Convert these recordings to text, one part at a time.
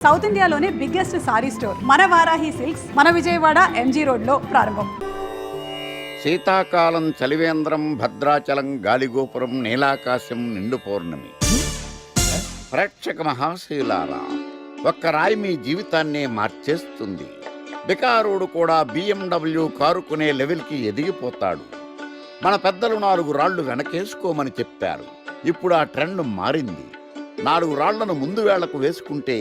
South ఇండియాలోనే biggest sorry store మన Varahi silks మన విజయవాడ ఎంజీ రోడ్లో ప్రారంభం. శీతాకాలం చలివేంద్రం భద్రాచలం గాలిగోపురం నీలాకాశం నిండు పౌర్ణమి. ప్రేక్షక మహాశయులారా, ఒక్క రాయి మీ జీవితాన్నే మార్చేస్తుంది. బికారుడు కూడా BMW కారు కొనే లెవెల్కి ఎదిగిపోతాడు. మన పెద్దలు 4 రాళ్లు వెనకేసుకోమని చెప్పారు. ఇప్పుడు ఆ ట్రెండ్ మారింది. 4 రాళ్లను ముందు వేళ్లకు వేసుకుంటే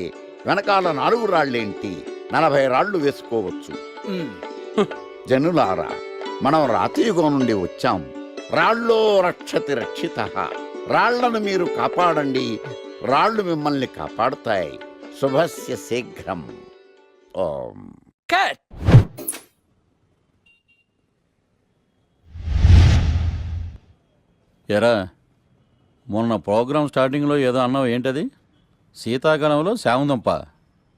వెనకాల 4 రాళ్లేంటి 40 రాళ్లు వేసుకోవచ్చు. జనులారా, మనం రాతియుగం నుండి వచ్చాం. రాళ్ళో రక్షతి రక్షితః. రాళ్లను మీరు కాపాడండి, రాళ్లు మిమ్మల్ని కాపాడుతాయి. శుభస్య శీఘ్రం. ఓం. కట్. ఎరా, మొన్న ప్రోగ్రామ్ స్టార్టింగ్లో ఏదో అన్నావు, ఏంటది? శీతాకాలంలో శామందంప.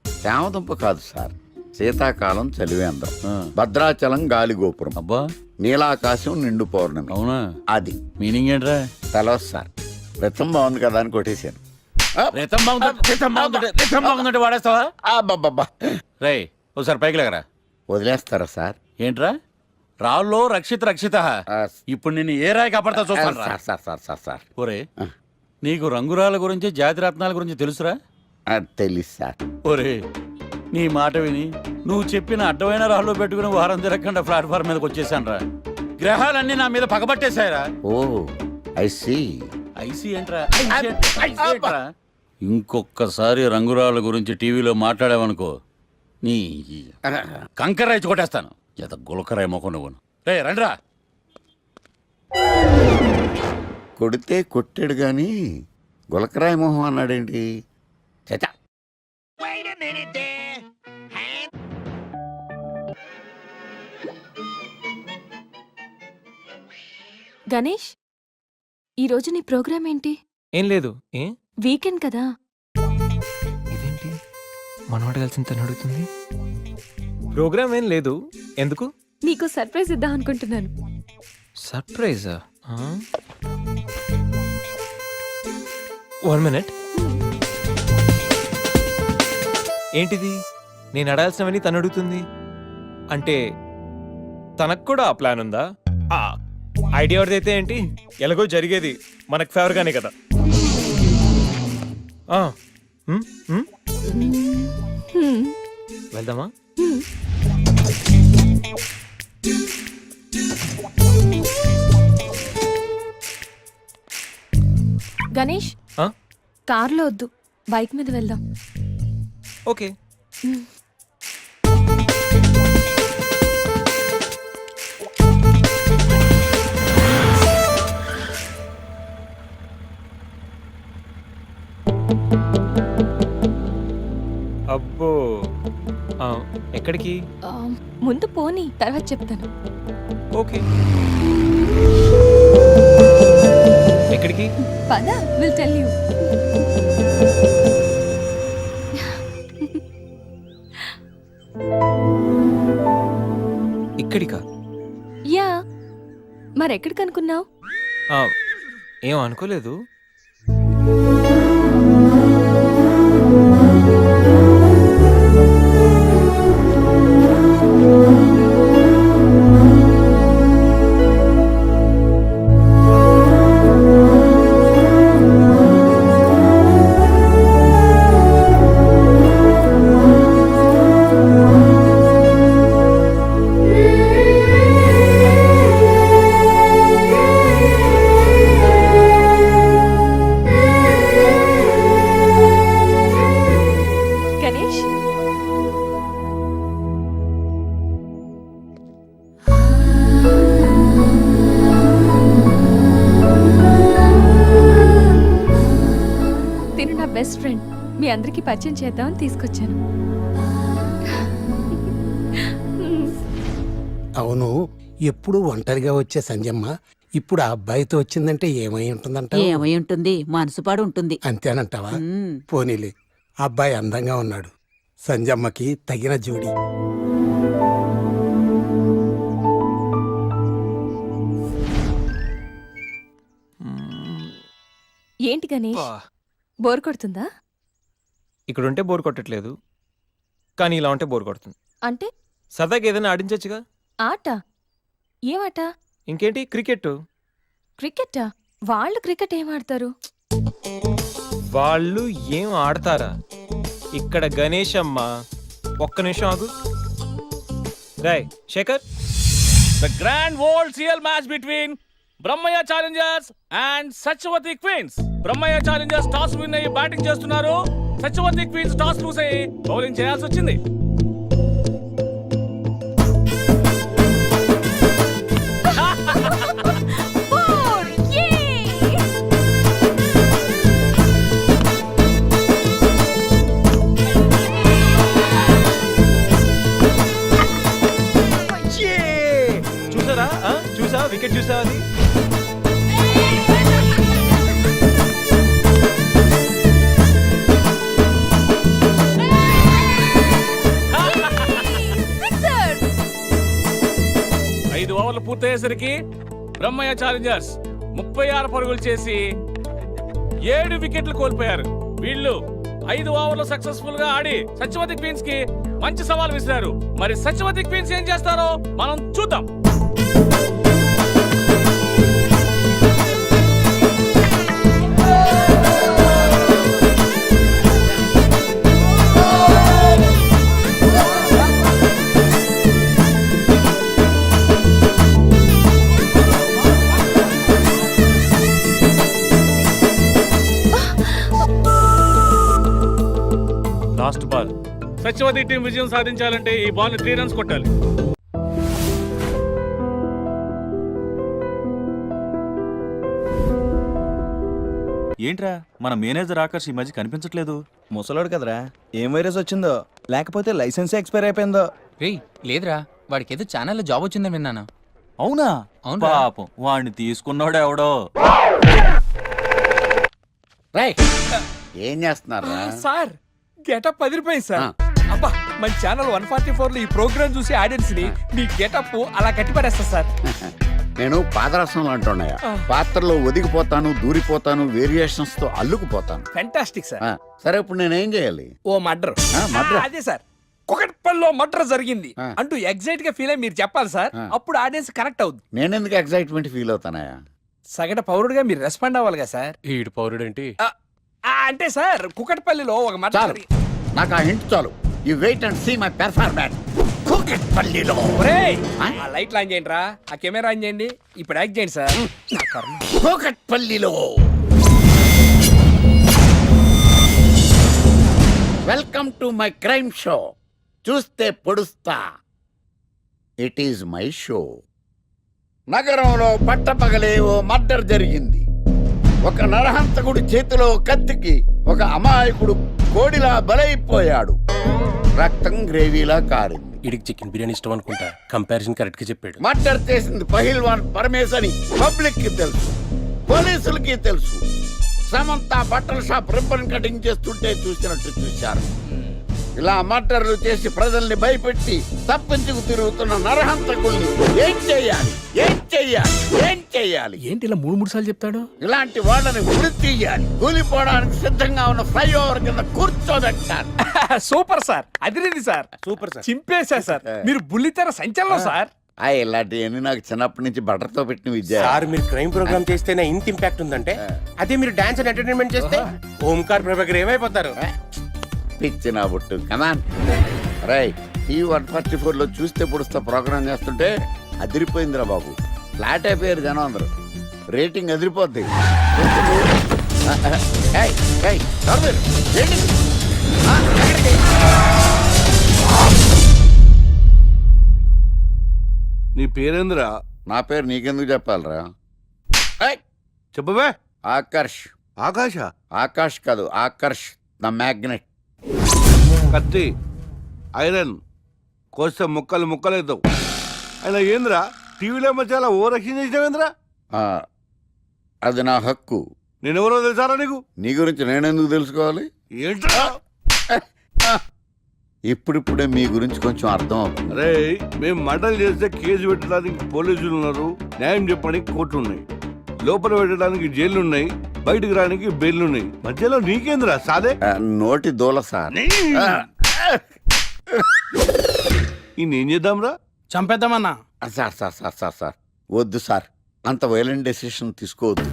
శామదుంప కాదు సార్, శీతాకాలం చలివేంద్రం, భద్రాచలం గాలిగోపురం, అబ్బా, నీలాకాశం నిండు పౌర్ణమి. అవునా? అది మీనింగ్ ఏంట్రా? తెలవదు సార్. రతం బాగుంది కదా అని కొట్టేశాను. వాడేస్తావా? అబ్బబ్బబ్బా, రే, ఒకసారి పైకి లేకరా. వదిలేస్తారా సార్? ఏంట్రా? రాళ్ళో రక్షిత. ఇప్పుడు నిన్ను ఏ రాయి కాపాడతా చూస్తాను. Sir sir sir sir sir ఒరే, నీకు రంగురాల గురించి జాతిరత్నాల గురించి తెలుసురా? తెలీదు సార్. ఒరే, నీ మాట విని నువ్వు చెప్పిన అడ్డమైన రాళ్ళు పెట్టుకుని వారం తిరగకుండా ప్లాట్ఫామ్ మీదకి వచ్చేసాను రా. గ్రహాలన్నీ నా మీద పగబట్టేశాయరా. ఓ, ఐ సీ. ఐసీ ఏంట్రా? ఇంకొకసారి రంగురాళ్ళ గురించి టీవీలో మాట్లాడావనుకో, నీ కంకర్రాయి కొట్టేస్తాను. ఎంత గులకరాయి మొక్క నువ్వు. రే రండ్రా. కొడితే కొట్టాడు గాని గులకరాయి మొహం అన్నాడేంటి? చచా. గణేష్, ఈరోజు నీ ప్రోగ్రామ్ ఏంటి? ఏం లేదు. ఏ వీకెండ్ కదా. ఇదేంటి మనవాడు కలిసి తను అడుగుతుంది? ప్రోగ్రామ్ ఏం లేదు. ఎందుకు? నీకు సర్ప్రైజ్ ఇద్దాం అనుకుంటున్నాను. సర్ప్రైజా? 1 మినిట్. ఏంటిది? నేను అడాల్సినవని తను అడుగుతుంది అంటే తనకు కూడా ఆ ప్లాన్ ఉందా? ఐడియా ఎవరిదైతే ఏంటి, ఎలాగో జరిగేది మనకు ఫేవర్ గానే కదా. వెళ్దామా? గణేష్, కార్లో వద్దు, బైక్ మీద వెళ్దాం. ఓకే. అబ్బో, ఎక్కడికి? ముందు పోనీ, తర్వాత చెప్తాను. ఓకే. ఎక్కడికి? పద, విల్ టెల్ యూ. ఇక్కడికా? యా, మరెక్కడికి అనుకున్నావు? ఏం అనుకోలేదు. బెస్ట్ ఫ్రెండ్, మీ అందరికి పరిచయం చేద్దామని తీసుకొచ్చాను. అవును, ఎప్పుడు ఒంటరిగా వచ్చే సంజమ్మ ఇప్పుడు ఆ అబ్బాయితో వచ్చిందంటే ఏమై ఉంటుందంట? ఏమై ఉంటుంది, మనసుపాడు ఉంటుంది. అంతేనంటావా? పోనీలే, అబ్బాయి అందంగా ఉన్నాడు, సంజమ్మకి తగిన జోడి. ఏంటి గణేష్, బోర్ కొడుతుందా? ఇక్కడ ఉంటే బోర్ కొట్టట్లేదు, కానీ ఇలా ఉంటే బోర్ కొడుతుంది. అంటే సరదాగా ఏదైనా ఆడించచ్చుగా. ఆట? ఏమాట? ఇంకేంటి, క్రికెట్. క్రికెటా? వాళ్ళు క్రికెట్ ఏం ఆడతారు? వాళ్ళు ఏం ఆడతారా? ఇక్కడ గణేష్ అమ్మ. ఒక్క నిమిషం ఆగు. Rai Shekhar, The grand world CL match between Brahmaya Challengers and Sachwati Queens. Brahmaya Challengers toss win అయ్యి బ్యాటింగ్ చేస్తున్నారు. సత్యవతి క్వీన్స్ టాస్ లూస్ అయ్యి బౌలింగ్ చేయాల్సి వచ్చింది. చూసారా? చూసా, వికెట్ చూసా అది. ఐదు ఓవర్లు పూర్తయ్యేసరికి బ్రహ్మయ్య ఛాలెంజర్స్ 36 పరుగులు చేసి 7 వికెట్లు కోల్పోయారు. వీళ్ళు 5 ఓవర్లు సక్సెస్ఫుల్ గా ఆడి సత్యవతి క్వీన్స్ కి మంచి సవాల్ విసిరారు. మరి సత్యవతి క్వీన్స్ ఏం చేస్తారో మనం చూద్దాం. Last ball. సత్యవతి టీం విజయం సాధించాలంటే ఈ బాల్ 3 రన్స్ కొట్టాలి. ఏంట్రా మన మేనేజర్ ఆకర్ష్ ఈ మధ్య కనిపించట్లేదు? ముసలోడు కదరా, ఏం వైరస్ వచ్చిందో లేకపోతే లైసెన్స్ ఎక్స్పైర్ అయిపోయిందో. రేయ్ లేదురా, వాడికి ఏదో ఛానల్లో జాబ్ వచ్చిందని విన్నాను. అవునా? అవును పాపం వాడిని తీసుకున్నాడు ఎవడో. రేయ్, ఏం చేస్తున్నారా? సార్ గెటప్ అదిరిపోయింది సార్. అబ్బా, మన ఛానల్ 144 లో ఈ ప్రోగ్రామ్ చూసి ఆడియన్స్ ని మీ గెటప్ అలా కట్టిపడేస్తా సార్. నేను పాదరసంలో అంటున్నాయా, పాత్రలో ఒదిగిపోతాను, దూరిపోతాను, వేరియేషన్స్ తో అల్లుకుపోతాను. Fantastic sir. సరే, ఇప్పుడు నేనేం చేయాలి? ఓ మర్డర్. అదే సార్, కుకట్పల్లిలో మర్డర్ జరిగింది అంటూ ఎగ్జైట్ గా ఫీల్ అయ్యి మీరు చెప్పాలి సార్. అప్పుడు ఆడియన్స్ కనెక్ట్ అవుద్ది. నేనెందుకు ఎక్సైట్మెంట్ ఫీల్ అవుతానయా? సగట పౌరుడుగా మీరు రెస్పాండ్ అవ్వాలిగా సార్. ఈడు పౌరుడేంటి? అంటే సార్ కుకట్పల్లిలో ఒక మర్డర్. నాకు ఆ హింట్ చాలు. You wait and see my performance. కూకట్పల్లిలో. ఆ లైట్లు ఆన్ చేయండి రా, ఆ కెమెరా ఆన్ చేయండి, ఇప్పుడు యాక్ట్ చేయండి సార్. కూకట్పల్లిలో. Welcome to my crime show. చూస్తే పొడుస్తా. It is my show. నగరంలో పట్టపగలే ఓ మర్డర్ జరిగింది. ఒక నరహంతకుడి చేతిలో కత్తికి ఒక అమాయకుడు కోడిలా బలైపోయాడు. రక్తం గ్రేవీలా కారింది. ఇడికి చికెన్ బిర్యానీ ఇష్టం అనుకుంటా. కంపారిజన్ కరెక్ట్ గా చెప్పాడు. మర్డర్ చేసింది పహిల్వాన్ పరమేశ్ అని పబ్లిక్ కి తెలుసు, పోలీసులకి తెలుసు. సమంత బట్టల షాప్ రిబ్బన్ కటింగ్ చేస్తుంటే చూసినట్టు చూశారు. ఇలా మర్డర్లు చేసి ప్రజల్ని భయపెట్టి తప్పించుకు తిరుగుతున్న నరహంతకుల్ని ఏం చెయ్యాలి, ఏం చెయ్యాలి, ఏం చెయ్యాలి? ఏంటి ఇలా 3 సార్లు చెప్తాడు? ఇలాంటి వాళ్ళని ఉరి తీయాలి. కూలిపోవడానికి సిద్ధంగా ఉన్న ఫ్లైఓవర్ కింద కూర్చోబెట్టాలి. సూపర్ సార్, అదిరింది సార్. Super sir. చింపేశా సార్. మీరు బుల్లితెర సంచలనం సార్. ఇలాంటివన్నీ నాకు చిన్నప్పటి నుంచి బట్టర్తో పెట్టిన విద్య. సార్ మీరు క్రైమ్ ప్రోగ్రామ్ చేస్తేనే ఇంత ఇంపాక్ట్ ఉందంటే, అదే మీరు డాన్స్ అండ్ ఎంటర్టైన్మెంట్ చేస్తే ఓంకార్ ప్రభాకర్ ఏమైపోతారు? పిచ్చిన బుట్టు కమాన్. రైట్, ఈ 144 లో చూస్తే పొడుస్తా ప్రోగ్రామ్ చేస్తుంటే అదిరిపోయిందిరా బాబు. ఫ్లాట్ అయిపోయారు జనం అందరూ. రేటింగ్ అదిరిపోద్ది. నీ పేరేంద్రా? నా పేరు నీకెందుకు చెప్పాలరా? చెప్పవే. ఆకర్ష్. ఆకాశ? ఆకాష్ కాదు, ఆకర్ష్ ద మ్యాగ్నెట్. కత్తి, ఐరన్ కోస్తే ముక్కలు ముక్కలవుతావు. అయినా ఏంద్రా టీవీలో మధ్య ఓ రక్షణ చేసినావేంద్రా? అది నా హక్కు. నేనెవరో తెలుసారా నీకు? నీ గురించి నేనెందుకు తెలుసుకోవాలి? ఏంట్రా? ఇప్పుడిప్పుడే మీ గురించి కొంచెం అర్థం అవుతుంది. అరే, మేము మర్డర్ చేస్తే కేసు పెట్టడానికి పోలీసులు ఉన్నారు, న్యాయం చెప్పడానికి కోర్టు ఉన్నాయి, లోపల పెట్టడానికి జైలు ఉన్నాయి, బయటకు రానికి బెయిల్లున్నాయి మధ్యలో నీకేంద్రా సాదే నోటి దూల సార్. ఏం చేద్దాంరా? చంపేద్దామన్నా. Sir sir sir sir sir వద్దు సార్, అంత వైలెంట్ డెసిషన్ తీసుకోవద్దు.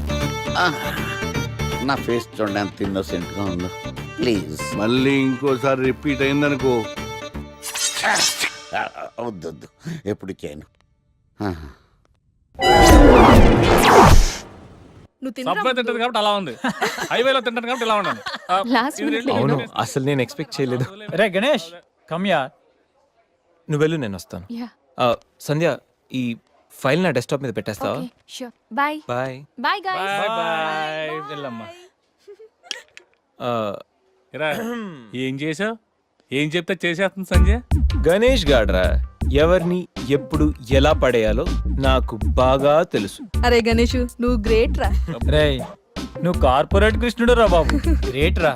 నా ఫేస్ చూడండి ఎంత ఇన్నోసెంట్గా ఉందో. ప్లీజ్ మళ్ళీ ఇంకోసారి రిపీట్ అయిందనుకో. వద్దొద్దు, ఎప్పుడు చేయను. సబ్వే తింటది కాబట్టి అలా ఉంది, హైవేలో తింటాను కాబట్టి ఇలా ఉన్నాను. లాస్ట్ మినిట్ అవును, అసలు నేను ఎక్స్పెక్ట్ చేయలేదు. రే గణేష్ కమ్యా. నువ్వు వెళ్ళు, నేను వస్తాను. యా సంధ్య, ఈ ఫైల్ నా డెస్క్టాప్ మీద పెట్టేస్తావా? Okay sure bye bye. Bye guys bye bye. వెళ్ళమ్మా. ఇరా, ఏం చేసావు? ఏం చెప్తే చేసేస్తుంది సంజయ్. గణేష్ గాడ్రా, ఎవరిని ఎప్పుడు ఎలా పడేయాలో నాకు బాగా తెలుసు. అరే గణేష్, నువ్వు గ్రేట్ రా. రే నువ్వు కార్పొరేట్ కృష్ణుడు రా బాబు, రేట్ రా.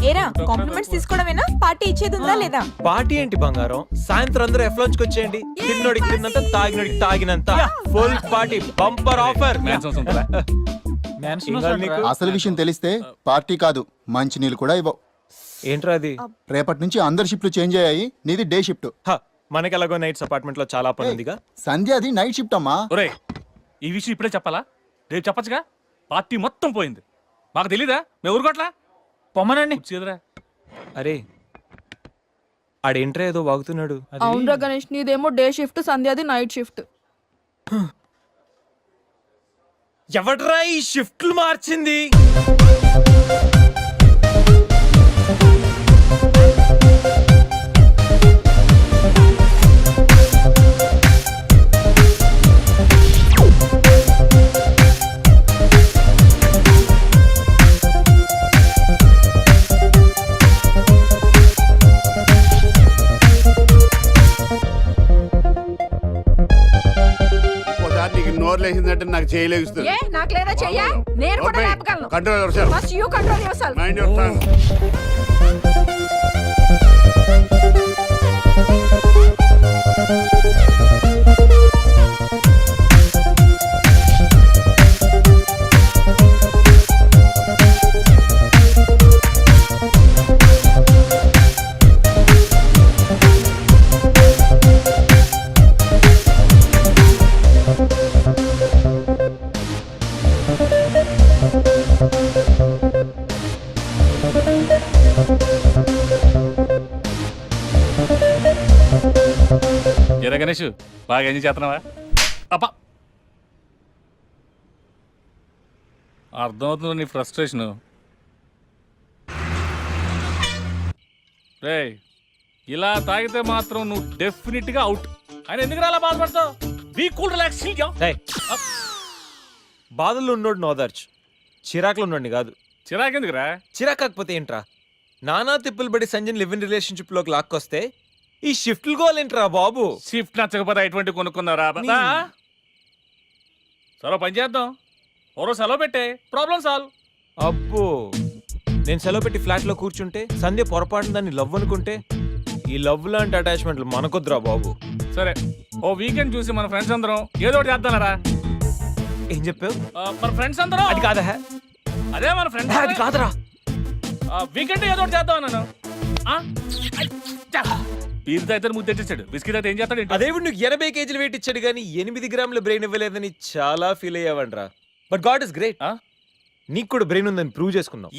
ఏరా, కాంప్లిమెంట్స్ తీసుకోవడమేనా, పార్టీ ఇచ్చేది ఉందా లేదా? పార్టీ ఏంటి బంగారం, సాయంత్రం అందరూ ఎఫ్లాంచ్కి వచ్చేయండి. తిన్నోడికి తిన్నంత, తాగినోడికి తాగినంత, ఫుల్ పార్టీ, బంపర్ ఆఫర్. అసలు విషయం తెలిస్తే పార్టీ కాదు మంచి నీళ్ళు కూడా ఇవ్వవు. ఏంట్రా అది? రేపటి నుంచి అందరి షిఫ్ట్లు చేంజ్ అయ్యాయి, నీది డే షిఫ్ట్. మనకి ఎలాగో నైట్స్ అపార్ట్మెంట్ లో చాలా పని ఉందిగా. సంధ్య అది నైట్ షిఫ్ట్ అమ్మా. ఒరే, ఈ విషయం ఇప్పుడే చెప్పాలా? రేపు చెప్పచ్చుగా. పార్టీ మొత్తం పోయింది, మాకు తెలీదా? మేము ఊరుకోట్లా. పొమ్మనండి. కుర్చీదురా. అరే ఆడేంట్రా ఏదో వాగుతున్నాడు. అవునరా గణేష్, నీదేమో డే షిఫ్ట్, సంధ్యాది నైట్ షిఫ్ట్. ఎవడ్రా ఈ షిఫ్ట్లు మార్చింది? నోరు లేచిందంటే నాకు చేయలేదు. నాకు లేదా చెయ్యా, నేను కూడా లేపగలను. Control first you control yourself. Mind your tongue. ఎరా గణేష్, బాగా ఎంజాయ్ చేస్తున్నావా? అప్ప అర్థమవుతుంది నీ ఫ్రస్ట్రేషను. రే, ఇలా తాగితే మాత్రం నువ్వు డెఫినెట్ గా అవుట్. ఆయన ఎందుకు అలా బాధపడతావు? Be cool, relax. బాధల్లో ఉన్నోడు నోదార్చు, చిరాకులో ఉన్నోడిని కాదు. చిరాకెందుకురా? చిరాకు కాకపోతే ఏంట్రా? నానా తిప్పులు పడి సంజయ్ లివ్ ఇన్ రిలేషన్షిప్ లోకి లాక్కొస్తే ఈ షిఫ్ట్లు గోలేంట్రా బాబు? షిఫ్ట్ నచ్చకపోతే ఎటువంటి కొనుక్కున్నారా? సరే పని చేద్దాం, ఓరో సెలవు పెట్టే, ప్రాబ్లం సాల్వ్. అబ్బో, నేను సెలవు పెట్టి ఫ్లాట్ లో కూర్చుంటే సంధ్య పొరపాటున దాన్ని లవ్ అనుకుంటే, ఈ లవ్ లాంటి అటాచ్మెంట్లు మనకొద్దురా బాబు. సరే, ఓ వీకెండ్ చూసి మన ఫ్రెండ్స్ అందరం ఏదో ఒకటి చేద్దాంరా. ఏం చెప్పావు? మన ఫ్రెండ్స్ అందరం. అది కాదా? అదే మన ఫ్రెండ్స్. అది కాదురా, వీకెండ్ ఏదో ఒకటి చేద్దాం అన్నాను. పీర్ అయితే ముద్దు తెచ్చేసాడు, బిస్కెట్ అయితే ఏం చేస్తాడు? అదేవిడు నువ్వు 80 కేజీలు వెయిట్ ఇచ్చాడు కానీ 8 గ్రాముల బ్రెయిన్ ఇవ్వలేదని చాలా ఫీల్ అయ్యావంట్రా. బట్ గాడ్ ఇస్ గ్రేట్, నీకు కూడా బ్రెయిన్ ఉందని ప్రూవ్ చేసుకున్నావు.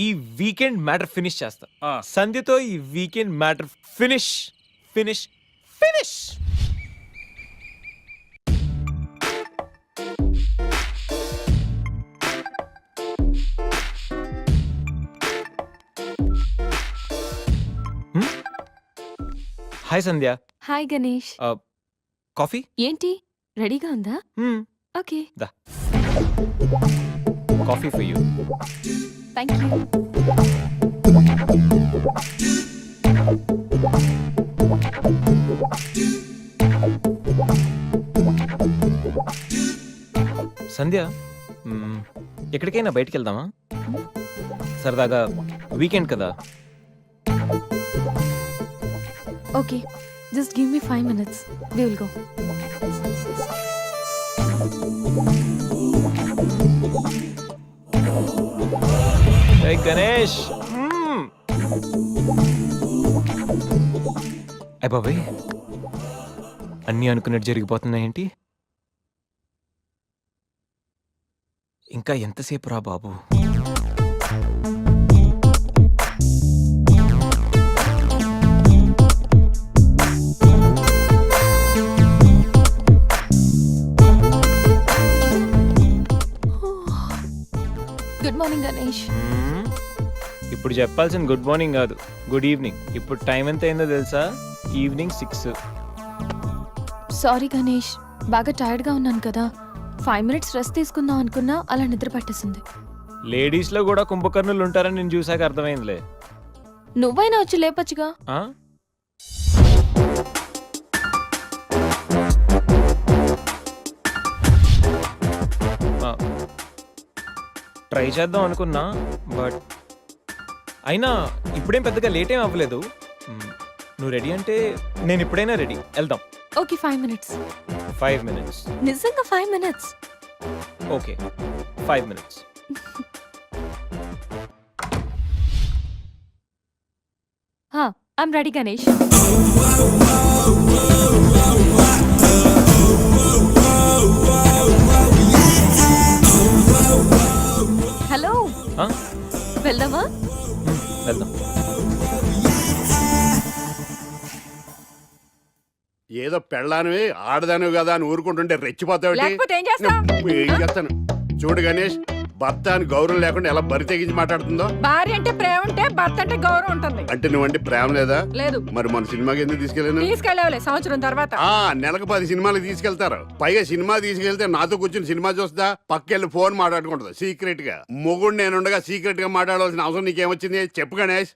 ఈ వీకెండ్ మ్యాటర్ ఫినిష్ చేస్తా. సంధ్యతో ఈ weekend matter finish finish finish. Hi Sandhya. Hi Ganesh. Coffee ఏంటి రెడీగా ఉందా? ఓకే, దా, coffee for you. Thank you. Sandhya, ఎక్కడికైనా బయటికి వెళ్దామా? సరదాగా, వీకెండ్ కదా. Okay, just give me 5 minutes. We will go. ఏయ్ గణేష్ అయ్ బాబాయ్, అన్నీ అనుకున్నట్టు జరిగిపోతున్నాయేంటి? ఇంకా ఎంతసేపు రా బాబు? Good morning Ganesh. ఇప్పుడు చెప్పాల్సిన గుడ్ మార్నింగ్ కాదు, గుడ్ ఈవినింగ్. ఇప్పుడు టైం ఎంత అయిందో తెలుసా? ఈవినింగ్ 6. సారీ గణేష్, బాగా టైర్డ్గా ఉన్నాను కదా. 5 minutes రెస్ట్ తీసుకుందాం అనుకున్నా, అలా నిద్ర పట్టేసింది. లేడీస్లో కూడా కుంభకర్ణులు ఉంటారని నేను చూసాక అర్థమైందిలే. నువ్వైనా వచ్చి లేపచ్చుగా. ఆ? ఆ, ట్రై చేద్దాం అనుకున్నా, బట్ అయినా ఇప్పుడేం పెద్దగా లేట్ ఏం అవ్వలేదు. నువ్వు రెడీ అంటే నేను ఇప్పుడైనా రెడీ, వెళ్దాం. Okay 5 minutes. 5 minutes. నిజంగా 5 minutes. Okay 5 minutes. I'm ready Ganesh. Hello, ఆ? వెళ్దామా? వెళ్దాం. ఏదో పెళ్ళానివి ఆడదానివి కదా అని ఊరుకుంటుంటే రెచ్చిపోతావు. లేకపోతే ఏం చేస్తావ్? ఏం చేస్తాను చూడు గణేష్, భర్త అని గౌరవం లేకుండా ఎలా బరి తెగించి మాట్లాడుతుందో. భార్య అంటే ప్రేమ ఉంటే భర్త అంటే గౌరవం ఉంటుంది. అంటే నువ్వంటే ప్రేమ లేదా? లేదు. మరి మన సినిమాకి ఎందుకు తీసుకెళ్ళాను? తీసుకెళ్ళవలే సంవత్సరం తర్వాత. నెలకు 10 సినిమాలకు తీసుకెళ్తారు. పైగా సినిమా తీసుకెళ్తే నాతో కూర్చుని సినిమా చూస్తా, పక్కెళ్ళి ఫోన్ మాట్లాడుకుంటుంది సీక్రెట్ గా. మొగుడు నేనుండగా సీక్రెట్ గా మాట్లాడాల్సిన అవసరం నీకేమొచ్చింది చెప్పు గణేష్.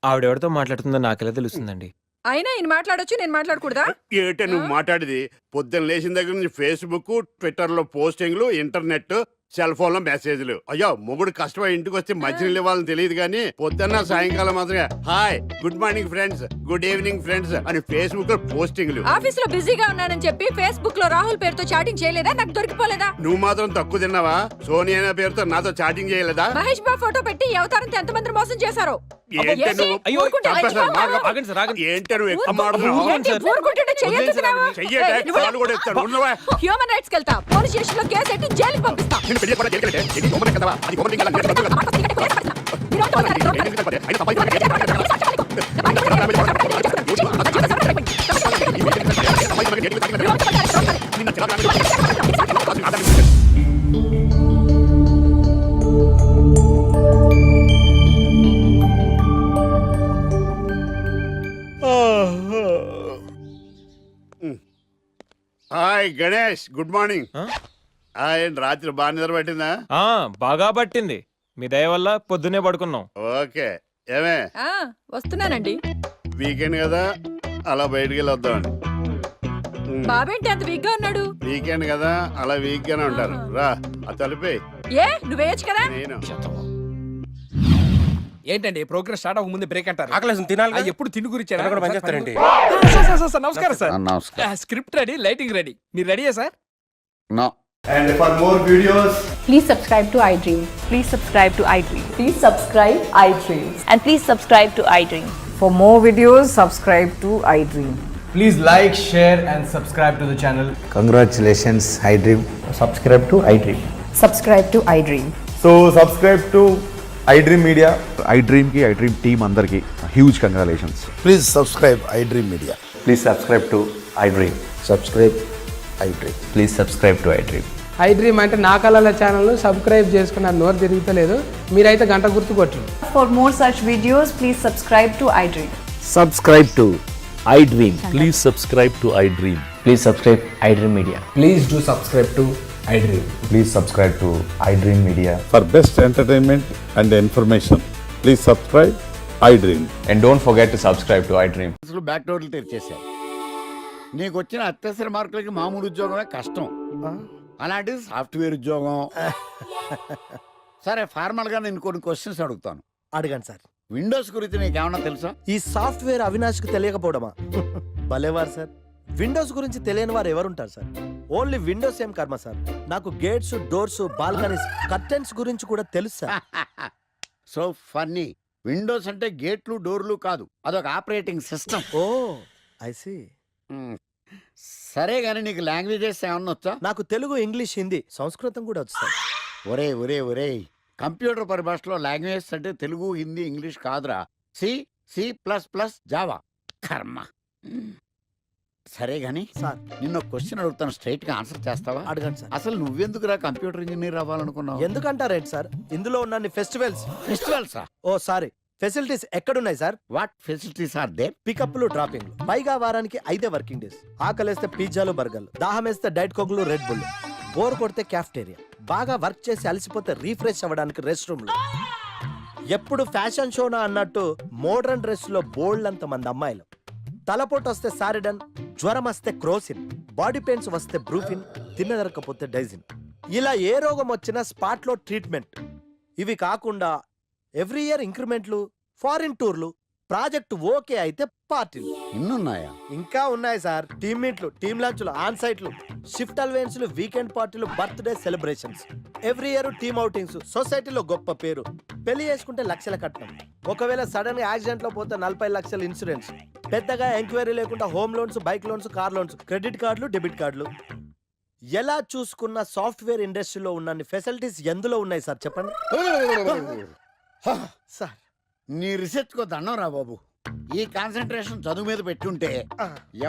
ఆవిడెవరితో మాట్లాడుతుందో నాకెలా తెలుస్తుందండి? అయినా ఈయన మాట్లాడొచ్చు, నేను మాట్లాడకూడదా? ఏటే నువ్వు మాట్లాడేది? పొద్దున్న లేచిన దగ్గర నుంచి ఫేస్బుక్, ట్విట్టర్ లో పోస్టింగ్లు, ఇంటర్నెట్, సెల్ ఫోన్ లో మెసేజ్లు. అయ్యో మొగుడు కష్టమై ఇంటికి వస్తే మంచినీళ్ళు ఇవ్వాలని తెలియదు కానీ పొద్దున్న సాయంకాలం మాత్రమే hi, good morning friends, good evening friends అని ఫేస్బుక్ లో పోస్టింగ్లు. ఆఫీస్ లో బిజీగా ఉన్నానని చెప్పి ఫేస్బుక్ లో రాహుల్ పేరుతో చాటింగ్ చేయలేదా? నాకు దొరికిపోలేదా? నువ్వు మాత్రం తక్కువ తిన్నావా? సోనియా అనే పేరుతో నాతో చాటింగ్ చేయలేదా? మహేష్ బాబు ఫోటో పెట్టి ఈ అవతారంతో ఎంతమంది మోసం చేశారో. ఏంటే నువ్వు? అయ్యో, ఊరుకుంటే చంపేస్తాను. లేచిపోతావా? ఆగండి సార్, ఆగండి. ఏంటే నువ్వు ఎక్కువ మాట్లాడుతున్నావు? ఏంటి ఊరుకుంటుంటే చెయ్యెత్తుతున్నావా? చెయ్యటే నువ్వు- కాలు కూడా ఎత్తాను. ఉన్నవా? హ్యూమన్ రైట్స్ కెళ్తా, పోలీస్ స్టేషన్ లో కేసు పెట్టి జైలుకి పంపిస్తా. నిన్ను పెళ్లి కూడా జైలుకెళ్తే ఇది దొంగనే కదవా? అది దొంగనే కదా? నేను దొంగనే కదా? అయినా హాయ్ గణేష్, గుడ్ మార్నింగ్. ఆ? రాత్రి బాగా నిద్ర పట్టిందా? బాగా పట్టింది. మీ దయ వల్ల పొద్దునే పడుకున్నాం. ఓకే. ఏమే వస్తున్నానండి. వీకెండ్ కదా, అలా బయటికి వెళ్ళి వద్దామని. బాబేంటి అంత వీక్ గా ఉన్నాడు? వీకెండ్ కదా, అలా వీక్ గానే ఉంటారు. రా ఆ తలిపే. ఏ నువ్వేయచ్చు కదా? నేను ఏంటండి ప్రోగ్రెస్ స్టార్ట్ అవ్వక ముందు బ్రేక్ అంటారు? ఆకలేసం తినాలి కదా? ఎప్పుడు తిండి గురించి తినడం కూడా పనిచేస్తారండి. నమస్కారం సార్. నమస్కారం. Script ready, lighting ready. మీరు రెడీయా sir? No. And for more videos, Please subscribe to iDream. Please subscribe to iDream. Please subscribe iDream. And please subscribe to iDream. For more videos, subscribe to iDream. please like, share and subscribe to the channel. Congratulations iDream. Subscribe to iDream. Subscribe to iDream. So subscribe to iDream Media. iDream ki iDream team andarki huge congratulations. Please subscribe iDream media. Please subscribe to iDream. Subscribe iDream. Please subscribe to iDream. iDream అంటే నా కళల channel subscribe చేసుకున్న నోరు తిరుగుతలేదు. మీరైతే గంట గుర్తు కొట్టండి. For more such videos, please subscribe to iDream. Subscribe to iDream. Please subscribe to iDream. Please subscribe iDream Media. Please do subscribe to iDream. Please subscribe to iDream Media. For best entertainment and information, please subscribe iDream. And don't forget to subscribe to iDream. Back డోర్లు తెరిచేశారు. నీకు వచ్చిన అత్యవసర మార్కులకి మామూలు ఉద్యోగమే కష్టం. అలాంటిది software ఉద్యోగం. సరే, ఫార్మల్ గా నేను కొన్ని క్వశ్చన్స్ అడుగుతాను. అడగండి సార్. విండోస్ గురించి నీకేమన్నా తెలుసా? ఈ సాఫ్ట్వేర్ అవినాష్కి తెలియకపోవడమా? భలేవారు సార్. విండోస్ గురించి తెలియని వారు ఎవరుంటారు సార్? ఓన్లీ విండోస్ ఏం కర్మ సార్, నాకు గేట్స్, డోర్స్, బాల్కనీస్, కర్టెన్స్ గురించి కూడా తెలుసు సార్. So funny. విండోస్ అంటే గేట్లు డోర్లు కాదు, అదొక operating system. Oh I see. సరే గానీ నీకు లాంగ్వేజెస్ ఏమన్నా వచ్చా? నాకు తెలుగు, ఇంగ్లీష్, హిందీ, సంస్కృతం కూడా వచ్చు సార్. ఒరే ఒరే ఒరే, కంప్యూటర్ పరిభాషలో లాంగ్వేజెస్ అంటే తెలుగు, హిందీ, ఇంగ్లీష్ కాదురా. C, C plus plus, Java. కర్మ. సరే గాని సార్ నిన్న క్వశ్చన్ అడుగుతాను, స్ట్రైట్ గా ఆన్సర్ చేస్తావా? అడగండి సార్. అసలు నువ్వెందుకురా కంప్యూటర్ ఇంజనీర్ అవ్వాలనుకున్నావు? ఎందుకంటారేంటి సార్, ఇందులో ఉన్న ఫెస్టివల్స్. ఫెస్టివల్సా? ఓ సారీ, ఫెసిలిటీస్ ఎక్కడున్నాయి sir? What facilities are there? పికప్లు, డ్రాపింగ్లు, పైగా వారానికి 5 వర్కింగ్ డేస్. ఆకలేస్తే పిజ్జాలు, బర్గర్లు, దాహం వేస్తే డైట్ కోక్లు, రెడ్ బుల్, బోర్ కొడితే క్యాఫ్టేరియా, బాగా వర్క్ చేసి అలసిపోతే రీఫ్రెష్ అవ్వడానికి రెస్ట్ రూమ్లు. ఎప్పుడు ఫ్యాషన్ షోనా అన్నట్టు మోడర్న్ డ్రెస్ లో బోల్డ్ అంత మంది అమ్మాయిలు. తలపోటు వస్తే సారిడన్, జ్వరం వస్తే క్రోసిన్, బాడీ పెయిన్స్ వస్తే బ్రూఫిన్, తిన్నదరకపోతే డైజిన్. ఇలా ఏ రోగం వచ్చినా స్పాట్ లో ట్రీట్మెంట్. ఇవి కాకుండా ఎవ్రీ ఇయర్ ఇంక్రిమెంట్లు, ఫారిన్ టూర్లు, ప్రాజెక్ట్ ఓకే అయితే పార్టీలు. ఇన్నున్నాయా? ఇంకా ఉన్నాయి సార్. టీమ్ మీట్లు, టీమ్ లంచ్లు, ఆన్ సైట్లు, షిఫ్ట్ అలవెన్స్లు, వీకెండ్ పార్టీలు, birthday celebrations, every year team outings, సొసైటీలో గొప్ప పేరు. పెళ్లి చేసుకుంటే లక్షల కట్నం, ఒకవేళ సడన్ గా యాక్సిడెంట్ లో పోతే 40 లక్షల ఇన్సూరెన్స్, పెద్దగా ఎంక్వైరీ లేకుండా home loans, bike loans, car loans, credit కార్డులు, డెబిట్ కార్డులు. ఎలా చూసుకున్న సాఫ్ట్వేర్ ఇండస్ట్రీలో ఉన్న ఫెసిలిటీస్ ఎందులో ఉన్నాయి సార్ చెప్పండి సార్. నీ రీసెర్చ్ కో దండం రా బాబు. ఈ కాన్సన్ట్రేషన్ చదువు మీద పెట్టుంటే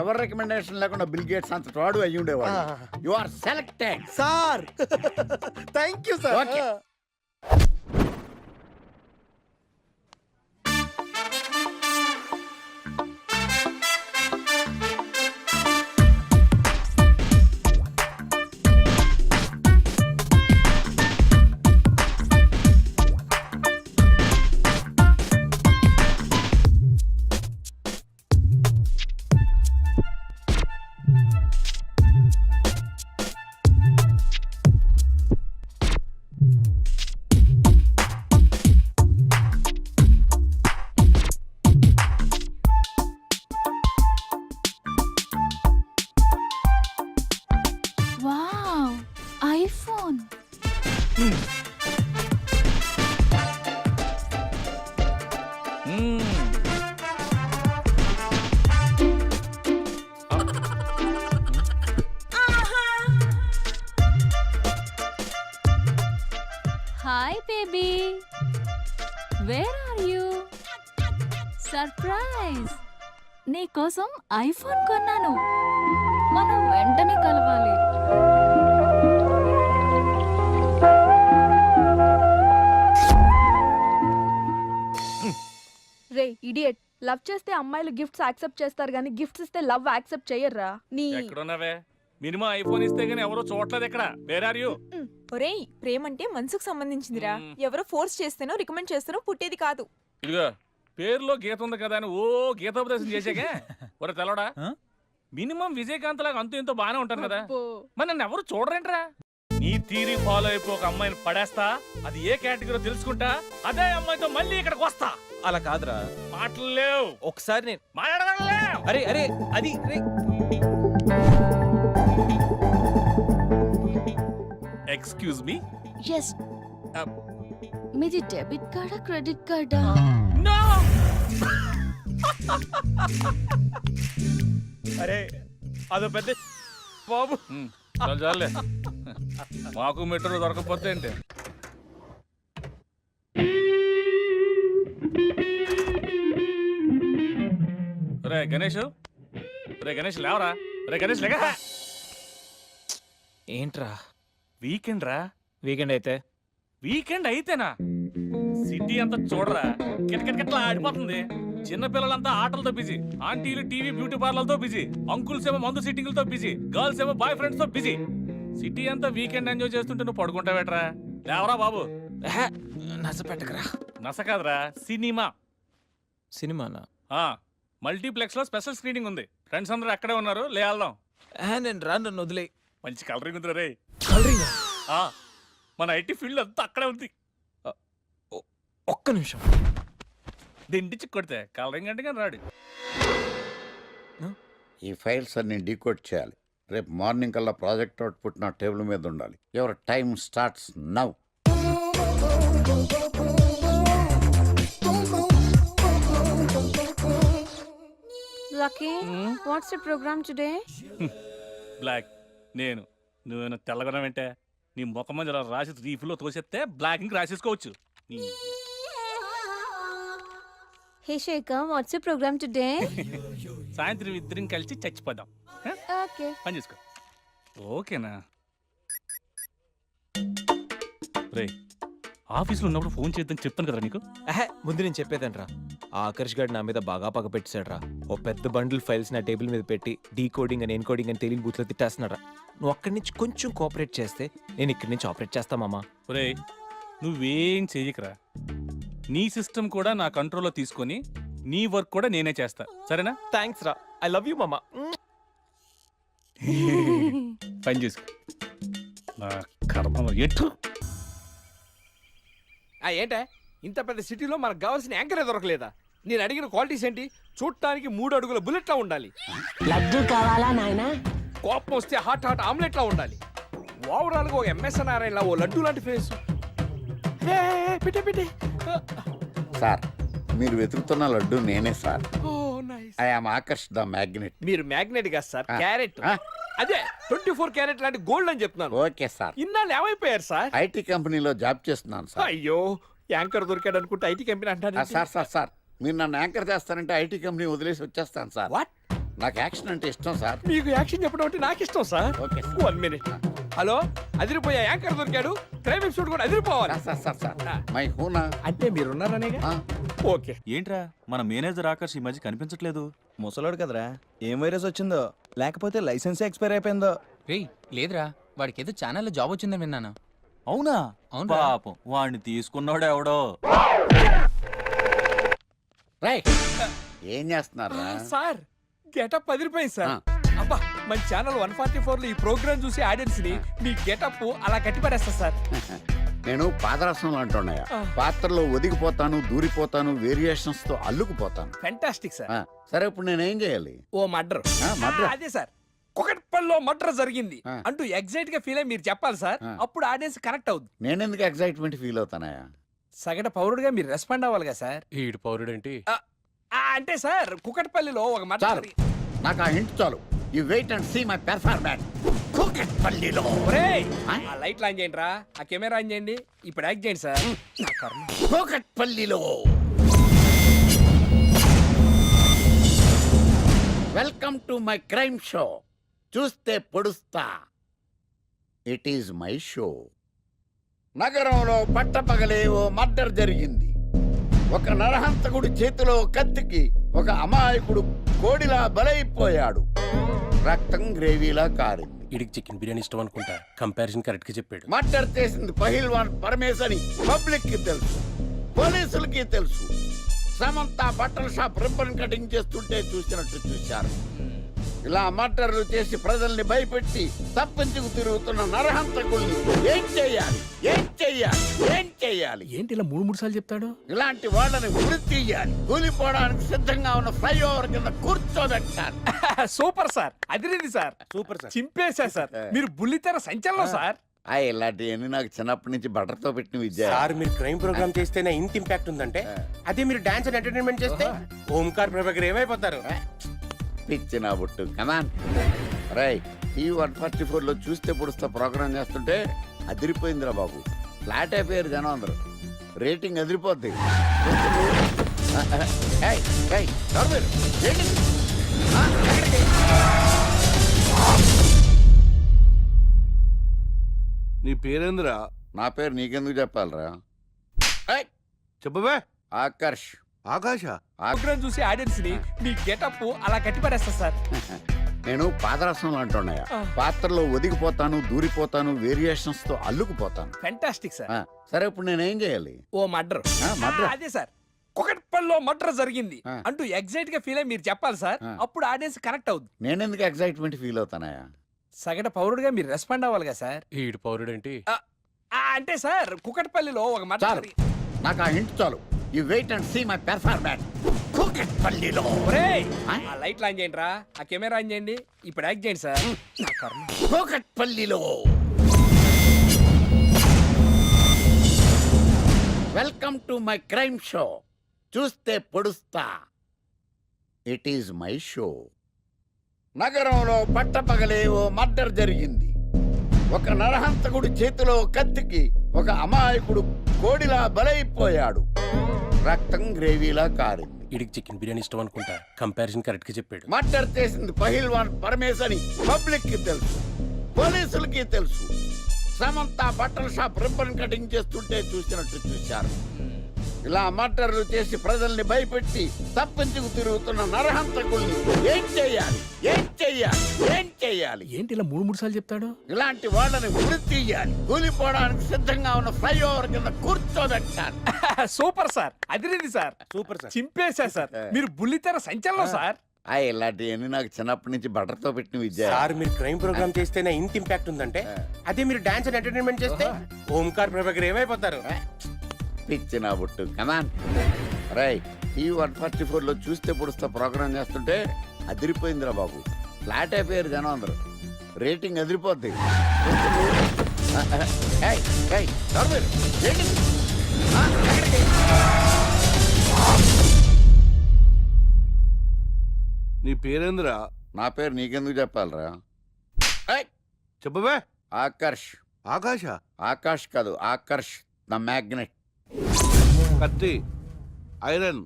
ఎవరి రికమెండేషన్ లేకుండా బిల్ గేట్స్ అంత తోడు అయ్యి ఉండేవాడు. You are selected sir. Thank you sir. Okay. Wow, iPhone. Hi baby, where are you? Surprise, నీకోసం ఐఫోన్ కొన్నాను. మనం వెంటనే కలవాలి. రే ఇడియట్, లవ్ చేస్తే అమ్మాయిలు గిఫ్ట్స్ యాక్సెప్ట్ చేస్తారు కానీ గిఫ్ట్స్ ఇస్తే లవ్ యాక్సెప్ట్ చెయ్యర్రా. నీ ఎక్కడున్నావే? మినిమం ఐఫోన్ ఇస్తే గానీ ఎవరో చూడలేదు ఇక్కడ. Where are you? ఒరేయ్, ప్రేమంటే మనసుకు సంబంధించిందిరా. ఎవరో ఫోర్స్ చేస్తేనో రికమెండ్ చేస్తేనో పుట్టేది కాదు. ఇదిగో పేరులో గీత ఉంది కదా అని ఓ గీతోపదేశం చేసాకే ఒరే తెలవడా, మినిమం విజయకాంత్ లాగా అంతూ ఇంతో బానే ఉంటాను కదా, మరి నన్ను ఎవరు చూడరేంట్రా? నీ తీరి ఫాలో అయిపో ఒక అమ్మాయిని పడేస్తా, అది ఏ కేటగిరీ తెలుసుకుంటా, అదే అమ్మాయితో మళ్ళీ ఇక్కడికి వస్తా. అలా కాదురా, మాటలు లేవు. ఒకసారి నేను మాట్లాడగలలే. అరే అరే అది ఎక్స్క్యూజ్ మీ. ఎస్, మీది డెబిట్ కార్డా క్రెడిట్ కార్డా? నో. అరే అదో పెద్ద బాబు. చాలే, మాకు మెట్రో దొరకకపోతే ఏంటి? రే గణేష్, రే గణేష్ లేవరా, రే గణేష్ లేక. ఏంట్రా? వీకెండ్ రా. వీకెండ్ అయితే? వీకెండ్ అయితేనా? సిటీ అంతా చూడరా, కిటకిటకిట్లా ఆడిపోతుంది. చిన్నపిల్లలంతా ఆటలతో బిజీ, ఆంటీలు టీవీ బ్యూటీ పార్లర్తో బిజీ, అంకుల్స్ ఏమో మందు సిట్టింగ్లతో బిజీ, గర్ల్స్ ఏమో బాయ్ ఫ్రెండ్స్ తో బిజీ. సిటీ అంతా వీకెండ్ ఎంజాయ్ చేస్తుంటే నువ్వు పడుకుంటావేట్రా? లేవరా బాబు. నస పెట్టకరా. నస కాదురా, సినిమా. సినిమానా? మల్టీప్లెక్స్ లో స్పెషల్ స్క్రీనింగ్ ఉంది. ఫ్రెండ్స్ అందరూ అక్కడే ఉన్నారు, లే వెళ్దాం. నేను రాను, నన్ను వదిలే. మంచి కలరింగ్ ఉంది రే. కలరింగ్? మన ఐటీ ఫీల్డ్ అంతా అక్కడే ఉంది. ఒక్క నిమిషం. దిండిచి కొడితే కలరింగ్ అంటే కానీ రాడు. ఈ ఫైల్స్ అన్ని డీకోడ్ చేయాలి. రేపు మార్నింగ్ కల్లా ప్రాజెక్ట్ అవుట్పుట్ నా టేబుల్ మీద ఉండాలి. Your time starts now. Lucky what's the programme today? Black నేను నువ్వేనా తెల్లగొన వెంటే నీ ముఖం మీద ఇలా రాసి రీఫ్లో తోసేస్తే బ్లాక్ ఇంక రాసేసుకోవచ్చు. Hey Shekhar what's the programme today? సాయంత్రం ఇద్దరం కలిసి చచ్చిపోదాం. ఓకే పని చేసుకో. ఓకేనా? రే ఆఫీస్లో ఉన్నప్పుడు ఫోన్ చేద్దాం చెప్తాను కదా నీకు. ముందు నేను చెప్పేదనరా, ఆ ఆకర్ష్ గారు నా మీద బాగా పగ పెట్టాడు రా. ఓ పెద్ద బండిల్ ఫైల్స్ నా టేబుల్ మీద పెట్టి డీకోడింగ్ అని ఎన్కోడింగ్ అని తెలియని బూత్లో తిట్టేస్తున్నారా. నువ్వు అక్కడి నుంచి కొంచెం కోఆపరేట్ చేస్తే నేను ఇక్కడి నుంచి ఆపరేట్ చేస్తామమ్మా. రే నువ్వేం చెయ్యకరా. నీ సిస్టమ్ కూడా నా కంట్రోల్లో తీసుకొని నీ వర్క్ కూడా నేనే చేస్తా, సరేనా? థ్యాంక్స్ రా, ఐ లవ్ యూ మామా. పని చేసుకో. నా కర్మ ఎటు. ఏంటే ఇంత పెద్ద సిటీలో మనకు కావాల్సిన యాంకరే దొరకలేదా? నేను అడిగిన క్వాలిటీస్ ఏంటి? చూడటానికి 3 అడుగుల బుల్లెట్లా ఉండాలి, లడ్డు కావాలా నాయనా? కోపం వస్తే హాట్ హాట్ ఆమ్లెట్లా ఉండాలి, ఓవరాల్గా ఒక ఎంఎస్ఎన్ఆర్ఐలా ఓ లడ్డు లాంటి ఫేస్. పెట్టే పెట్టే. సార్ మీరు వెతుకుతున్న లడ్డు నేనే sir. Oh nice. I am Aakarsh the magnet. మీరు మ్యాగ్నెట్ కాదు సార్, క్యారెట్. అదే 24 క్యారెట్ లాంటి గోల్డ్ అని చెప్తున్నాను. Okay sir. ఇన్నాళ్ళు ఏమైపోయారు సార్? ఐటీ కంపెనీలో జాబ్ చేస్తున్నాను సార్. అయ్యో యాంకర్ దొరికాడు అనుకుంటే ఐటీ కంపెనీ అంటారు. సార్ సార్ సార్ మీరు నన్ను యాంకర్ చేస్తారంటే ఐటీ కంపెనీ వదిలేసి వచ్చేస్తాను సార్. వాట్? నాకు యాక్షన్ అంటే ఇష్టం సార్. మీకు యాక్షన్ చెప్పడం అంటే నాకు ఇష్టం సార్. Okay 1 minute. హలో, అదిరిపోయా యాంకర్ దొరికాడు, క్రైమ్ ఎపిసోడ్ కూడా అదిరిపోవాలి. సార్ సార్ సార్ మై హూనా. అంటే మీరున్నారనేగా. ఓకే. ఏంట్రా మన మేనేజర్ ఆకర్ష్ ఈ మధ్య కనిపించట్లేదు? ముసలోడు కదరా, ఏం వైరస్ వచ్చిందో, లేకపోతే లైసెన్స్ ఎక్స్పైర్ అయిపోయిందో. రేయ్ లేదురా, వాడికి ఏదో ఛానల్లో జాబ్ వచ్చిందని విన్నాను. అవునా? అవును పాపం వాడిని తీసుకున్నాడు ఎవడో. రైట్ ఏం చేస్తున్నారా? సార్ గెటప్ అదిరిపోయింది సార్. అబ్బా మన ఛానల్ 144 లో ఈ ప్రోగ్రామ్ చూసి ఆడియన్స్ ని మీ గెటప్ అలా కట్టిపడేస్తా సార్. నేను పాదరసంలో అంటున్నాయా, పాత్రలో ఒదిగిపోతాను, దూరిపోతాను, వేరియేషన్స్ తో అల్లుకుపోతాను. Fantastic sir. సరే ఇప్పుడు నేనేం చేయాలి? ఓ మర్డర్. మర్డర్? అదే సార్, కుకట్పల్లిలో మర్డర్ జరిగింది అంటూ ఎగ్జైట్ గా ఫీల్ అయ్యి మీరు చెప్పాలి సార్. అప్పుడు ఆడియన్స్ కనెక్ట్ అవుద్ది. నేనెందుకు ఎగ్జైట్మెంట్ ఫీల్ అవుతానయా? సగటు పౌరుడుగా మీరు రెస్పాండ్ అవ్వాలిగా సార్. ఈడు పౌరుడు ఏంటి? అంటే సార్ కుకట్పల్లిలో ఒక మర్డర్. నాకు ఆ హింట్ చాలు. You wait and see my performance. కుకట్పల్లిలో. ఆ లైట్ ఆన్ చేయండి రా, ఆ కెమెరా ఆన్ చేయండి, ఇప్పుడు యాక్ట్ చేయండి సార్. కుకట్పల్లిలో. Welcome to my crime show. చూస్తే పొడుస్తా. It is my show. నగరంలో పట్టపగలే ఓ మర్డర్ జరిగింది. ఒక నరహంతకుడి చేతిలో కత్తికి ఒక అమాయకుడు కోడిలా బలైపోయాడు. రక్తం గ్రేవీలా కారింది. ఇడికి చికెన్ బిర్యానీ ఇష్టం అనుకుంటా, కంపారిజన్ కరెక్ట్ గా చెప్పాడు. మర్డర్ చేసింది పహిల్వాన్ పరమేశ్ అని పబ్లిక్ కి తెలుసు, పోలీసులకి తెలుసు. సమంత బట్టల షాప్ రిబ్బన్ కటింగ్ చేస్తుంటే చూసినట్టు చూశారు. ఇలా మర్డర్లు చేసి ప్రజల్ని భయపెట్టి తప్పించుకు తిరుగుతున్న నరహంతకుల్ని ఏం చెయ్యాలి, ఏం చెయ్యాలి, ఏం చెయ్యాలి? ఏంటి ఇలా 3 సార్లు చెప్తాడు? ఇలాంటి వాళ్ళని వృత్తి తీయాలి. కూలిపోవడానికి సిద్ధంగా ఉన్న ఫ్లైఓవర్ కింద కూర్చోబెట్టాలి. సూపర్ సార్, అదిరింది సార్. సూపర్ సార్, చింపేశా సార్. మీరు బుల్లితెర సంచలనం సార్. ఇలాంటివన్నీ నాకు చిన్నప్పటి నుంచి బట్టర్తో పెట్టిన విద్య. సార్ మీరు క్రైమ్ ప్రోగ్రామ్ చేస్తేనే ఇంత ఇంపాక్ట్ ఉందంటే, అదే మీరు డాన్స్ అండ్ ఎంటర్టైన్మెంట్ చేస్తే ఓంకార్ ప్రభాకర్ ఏమైపోతారు? పిచ్చిన బుట్టు కమాన్. రై టీవీ 144లో చూస్తే పొడుస్తా ప్రోగ్రామ్ చేస్తుంటే అదిరిపోయిందిరా బాబు. ఫ్లాట్ అయిపోయారు జనం అందరూ. రేటింగ్ అదిరిపోద్ది. నీ పేరేంద్రా? నా పేరు నీకెందుకు చెప్పాలరా? చెప్పవే. ఆకర్ష్. ఆకాశ. ప్రోగ్రామ్ చూసి ఆడియన్స్ ని మీ గెటప్ అలా కట్టిపడేస్తా సార్. నేను పాదరసంలో అంటున్నాయా, పాత్రలో ఒదిగిపోతాను, దూరిపోతాను, వేరియేషన్స్ తో అల్లుకుపోతాను. Fantastic sir. సరే ఇప్పుడు నేనేం చేయాలి? ఓ మర్డర్. అదే సార్, కుకట్పల్లిలో మర్డర్ జరిగింది అంటూ ఎగ్జైట్ గా ఫీల్ అయ్యి మీరు చెప్పాలి సార్. అప్పుడు ఆడియన్స్ కనెక్ట్ అవుద్ది. నేనెందుకు ఎగ్జైట్మెంట్ ఫీల్ అవుతానయా? సగటు పౌరుడుగా మీరు రెస్పాండ్ అవ్వాలిగా సార్. ఈడు పౌరుడు ఏంటి? అంటే సార్ కుకట్పల్లిలో ఒక మర్డర్. నాకు ఆ హింట్ చాలు. You wait and see my performance. కూకట్పల్లిలో ఒరేయ్, ఆ లైట్లు ఆన్ చేయండి రా, ఆ కెమెరా ఆన్ చేయండి, ఇప్పుడు యాక్ట్ చేయండి సార్. నా కర్మ. కూకట్పల్లిలో welcome to my crime show. చూస్తే పొడుస్తా, ఇట్ ఈజ్ మై షో. నగరంలో పట్టపగలే ఓ మర్డర్ జరిగింది. ఒక నరహంతకుడి చేతిలో కత్తికి ఒక అమాయకుడు కోడిలా బలైపోయాడు. రక్తం గ్రేవీలా కారింది. ఇడికి చికెన్ బిర్యానీ ఇష్టం అనుకుంటా, కంపారిజన్ కరెక్ట్ గా చెప్పాడు. మర్డర్ చేసింది పహిల్వాన్ పరమేశ్ అని పబ్లిక్ కి తెలుసు, పోలీసులకి తెలుసు. సమంత బట్టల షాప్ రిబ్బన్ కటింగ్ చేస్తుంటే చూసినట్టు చూశారు. ఇలా మర్డర్లు చేసి ప్రజల్ని భయపెట్టి తప్పించుకు తిరుగుతున్న నరహంతకుల్ని ఏం చెయ్యాలి, ఏం చెయ్యాలి, ఏం చెయ్యాలి? ఏంటి ఇలా 3 సార్లు చెప్తాడు? ఇలాంటి వాళ్ళని ఉరి తీయాలి. కూలిపోవడానికి సిద్ధంగా ఉన్న ఫ్లైఓవర్ కింద కూర్చోబెట్టాలి. సూపర్ సార్, అదిరింది సార్, సూపర్ సార్. చింపేశా సార్, మీరు బుల్లితెర సంచలనం సార్. ఇలాంటివన్నీ నాకు చిన్నప్పటి నుంచి బట్టర్తో పెట్టిన విద్య. సార్ మీరు క్రైమ్ ప్రోగ్రామ్ చేస్తేనే ఇంత ఇంపాక్ట్ ఉందంటే, అదే మీరు డాన్స్ అండ్ ఎంటర్టైన్మెంట్ చేస్తే ఓంకార్ ప్రభాకర్ ఏమైపోతారు? పిచ్చి నా బుట్టు కమాన్. రై టీవీ 144లో చూస్తే పొడుస్తా ప్రోగ్రామ్ చేస్తుంటే అదిరిపోయిందిరా బాబు. ఫ్లాట్ అయిపోయారు జనం అందరూ. రేటింగ్ అదిరిపోద్ది. ఏయ్, ఏయ్, ఎవరు మీరు? ఏంటి? ఎక్కడికి? నీ పేరేంద్రా? నా పేరు నీకెందుకు చెప్పాలరా? చెప్పవే. ఆకర్ష్. ఆకాశ? ఆకాష్ కాదు, ఆకర్ష్ ద మ్యాగ్నెట్. కత్తి, ఐరన్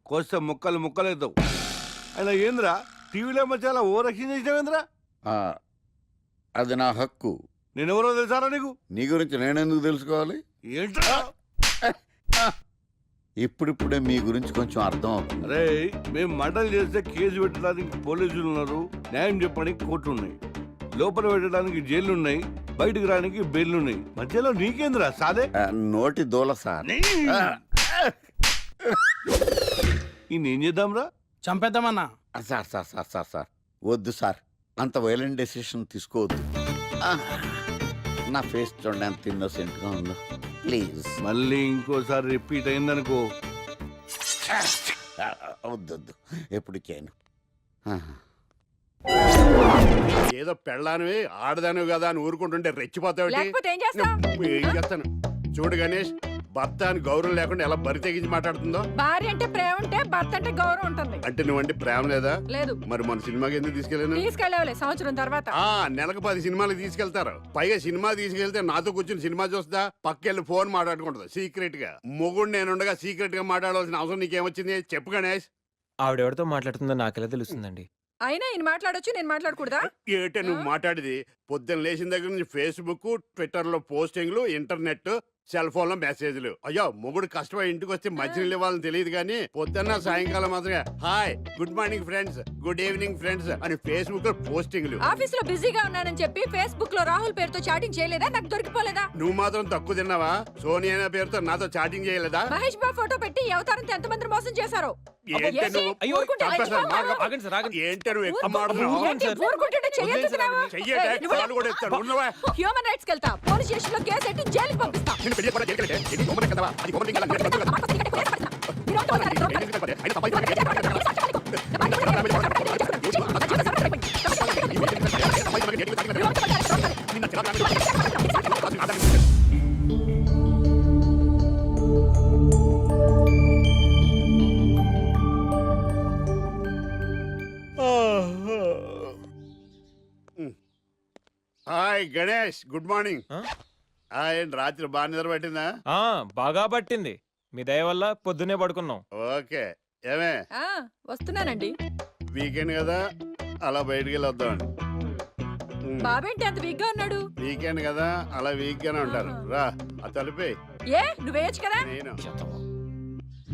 కోస్తే ముక్కలు ముక్కలేద్దావు. అయినా ఏంద్రా టీవీలో మధ్య ఓ రక్షణ చేసినావేంద్రా? అది నా హక్కు. నేనెవరో తెలుసారా నీకు? నీ గురించి నేనెందుకు తెలుసుకోవాలి? ఏంట్రా? ఇప్పుడిప్పుడే మీ గురించి కొంచెం అర్థం అవుతుంది. అరే మేము మర్డర్ చేస్తే కేసు పెట్టడానికి పోలీసులు ఉన్నారు, న్యాయం చెప్పడానికి కోర్టులు ఉన్నాయి, లోపల పెట్టడానికి జైలు ఉన్నాయి, బయటకు రావడానికి బెయిల్ ఉన్నాయి. మధ్యలో నీకేంద్రా సాదే? నోటి దూల సార్. ఏం చేద్దాంరా? చంపేద్దామన్నా. Sir sir sir sir sir వద్దు సార్, అంత వైలెంట్ డెసిషన్ తీసుకోవద్దు. నా ఫేస్ చూడండి ఎంత ఇన్నోసెంట్ గా ఉందో. ప్లీజ్ మళ్ళీ ఇంకోసారి రిపీట్ అయిందనుకో. వద్దొద్దు, ఎప్పుడు చేయను. ఏదో పెళ్ళానివి ఆడదానివి కదా అని ఊరుకుంటుంటే రెచ్చిపోతావు. ఏం చేస్తాను చూడు గణేష్, భర్త అని గౌరవం లేకుండా ఎలా బరి తెగించి మాట్లాడుతుందో. భార్య అంటే ప్రేమ ఉంటే భర్త అంటే గౌరవం ఉంటుంది. అంటే నువ్వంటే ప్రేమ లేదా? లేదు. మరి మన సినిమాకి ఎందుకు తీసుకెళ్ళాను? తీసుకెళ్ళవలే సంవత్సరం తర్వాత. నెలకు 10 సినిమాలు తీసుకెళ్తారు. పైగా సినిమా తీసుకెళ్తే నాతో కూర్చుని సినిమా చూస్తా, పక్కెళ్ళి ఫోన్ మాట్లాడుకుంటుంది సీక్రెట్ గా. మొగుడు నేనుండగా సీక్రెట్ గా మాట్లాడాల్సిన అవసరం నీకేమొచ్చింది చెప్పు గణేష్. ఆవిడెవరితో మాట్లాడుతుందో నాకెలా తెలుస్తుందండి? అయినా ఈయన మాట్లాడొచ్చు, నేను మాట్లాడకూడదా? ఏటే నువ్వు మాట్లాడేది? పొద్దున్న లేచిన దగ్గర నుంచి ఫేస్బుక్, ట్విట్టర్ లో పోస్టింగ్లు, ఇంటర్నెట్, సెల్ ఫోన్ లో మెసేజ్లు. అయ్యో మొగుడు కష్టమై ఇంటికి వస్తే మంచినీళ్ళు ఇవ్వాలని తెలియదు కానీ పొద్దున్న సాయంకాలం మాత్రమే hi, good morning friends, good evening friends అని ఫేస్బుక్ లో పోస్టింగ్లు. ఆఫీస్ లో బిజీగా ఉన్నానని చెప్పి ఫేస్బుక్ లో రాహుల్ పేరుతో చాటింగ్ చేయలేదా? నాకు దొరికిపోలేదా? నువ్వు మాత్రం తక్కువ తిన్నావా? సోనియా అనే పేరుతో నాతో చాటింగ్ చేయలేదా? మహేష్ బాబు ఫోటో పెట్టి ఈ అవతారంతో ఎంతమంది మోసం చేశారు? ఏంటే నువ్వు ఎక్కువ మాట్లాడుతున్నావు? హ్యూమన్ రైట్స్ కెళ్తా, పోలీస్ స్టేషన్ లో కేసు పెట్టి జైలుకి పంపిస్తా. Hi Ganesh, good morning. రాత్రి బాగా నిద్ర పట్టిందా? బాగా పట్టింది. మీ దయ వల్ల పొద్దునే పడుకున్నాం. ఓకే. ఏమే వస్తున్నానండి. వీకెండ్ కదా, అలా బయటికి వెళ్ళి వద్దామండి. బాబేంటి అంత వీక్ గా ఉన్నాడు? వీకెండ్ కదా, అలా వీక్ గానే ఉంటారు. రా ఆ తలిపే. ఏ నువ్వేయచ్చు కదా? నేను